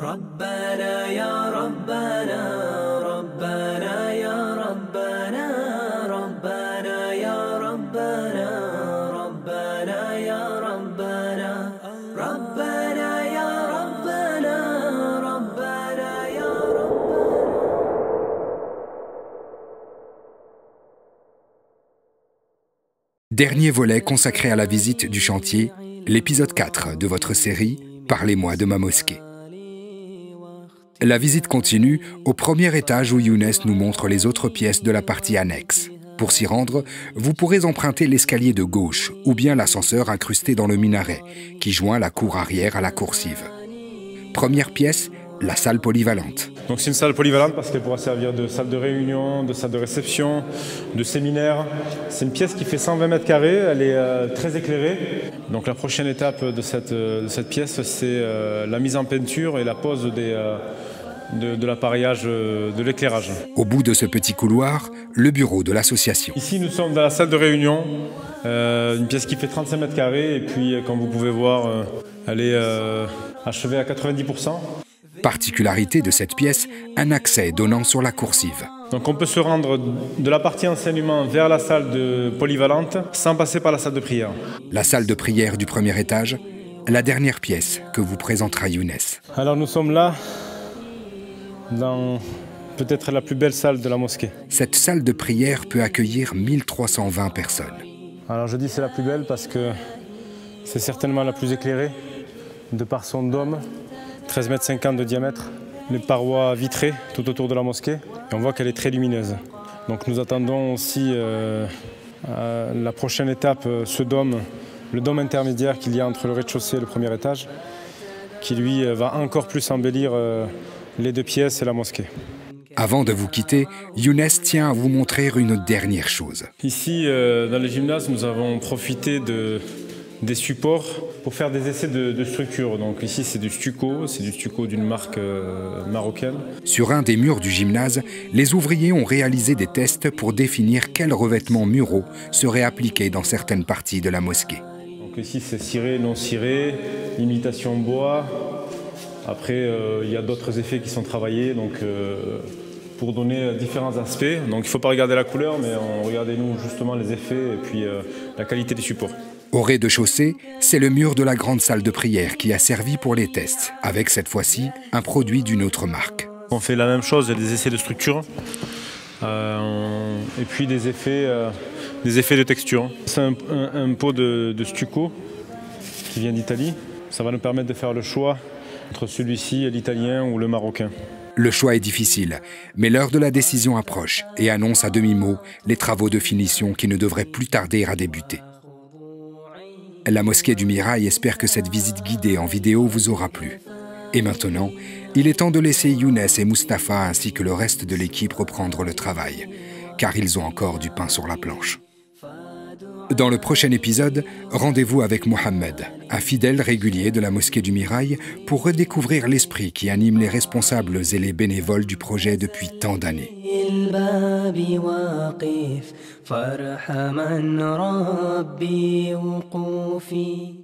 ربنا يا ربنا ربنا يا ربنا ربنا يا ربنا ربنا يا ربنا ربنا يا ربنا ربنا يا ربنا. Dernier volet consacré à la visite du chantier, l'épisode 4 de votre série « Parlez-moi de ma mosquée ». La visite continue au premier étage où Younes nous montre les autres pièces de la partie annexe. Pour s'y rendre, vous pourrez emprunter l'escalier de gauche ou bien l'ascenseur incrusté dans le minaret qui joint la cour arrière à la coursive. Première pièce, la salle polyvalente. Donc c'est une salle polyvalente parce qu'elle pourra servir de salle de réunion, de salle de réception, de séminaire. C'est une pièce qui fait 120 mètres carrés, elle est très éclairée. Donc la prochaine étape de cette pièce, c'est la mise en peinture et la pose de l'appareillage de l'éclairage. Au bout de ce petit couloir, le bureau de l'association. Ici nous sommes dans la salle de réunion, une pièce qui fait 35 mètres carrés et puis comme vous pouvez voir, elle est achevée à 90%. Particularité de cette pièce, un accès donnant sur la coursive. Donc on peut se rendre de la partie enseignement vers la salle polyvalente sans passer par la salle de prière. La salle de prière du premier étage, la dernière pièce que vous présentera Younes. Alors nous sommes là, dans peut-être la plus belle salle de la mosquée. Cette salle de prière peut accueillir 1320 personnes. Alors je dis c'est la plus belle parce que c'est certainement la plus éclairée, de par son dôme, 13,50 m de diamètre, les parois vitrées tout autour de la mosquée, et on voit qu'elle est très lumineuse. Donc nous attendons aussi la prochaine étape, ce dôme, le dôme intermédiaire qu'il y a entre le rez-de-chaussée et le premier étage, qui lui va encore plus embellir les deux pièces et la mosquée. Avant de vous quitter, Younes tient à vous montrer une dernière chose. Ici, dans le gymnase, nous avons profité des supports pour faire des essais de structure. Donc ici, c'est du stucco d'une marque marocaine. Sur un des murs du gymnase, les ouvriers ont réalisé des tests pour définir quels revêtements muraux seraient appliqués dans certaines parties de la mosquée. Donc ici, c'est ciré, non ciré, imitation bois. Après, il y a d'autres effets qui sont travaillés pour donner différents aspects. Donc il ne faut pas regarder la couleur, mais regardez-nous justement les effets et puis la qualité des supports. Au rez-de-chaussée, c'est le mur de la grande salle de prière qui a servi pour les tests, avec cette fois-ci un produit d'une autre marque. On fait la même chose, il y a des essais de structure et puis des effets de texture. C'est un pot de stucco qui vient d'Italie. Ça va nous permettre de faire le choix entre celui-ci et l'italien ou le marocain. Le choix est difficile, mais l'heure de la décision approche et annonce à demi-mot les travaux de finition qui ne devraient plus tarder à débuter. La mosquée du Mirail espère que cette visite guidée en vidéo vous aura plu. Et maintenant, il est temps de laisser Younes et Mustapha ainsi que le reste de l'équipe reprendre le travail, car ils ont encore du pain sur la planche. Dans le prochain épisode, rendez-vous avec Mohamed, un fidèle régulier de la mosquée du Mirail, pour redécouvrir l'esprit qui anime les responsables et les bénévoles du projet depuis tant d'années. فرح من ربي وقوفي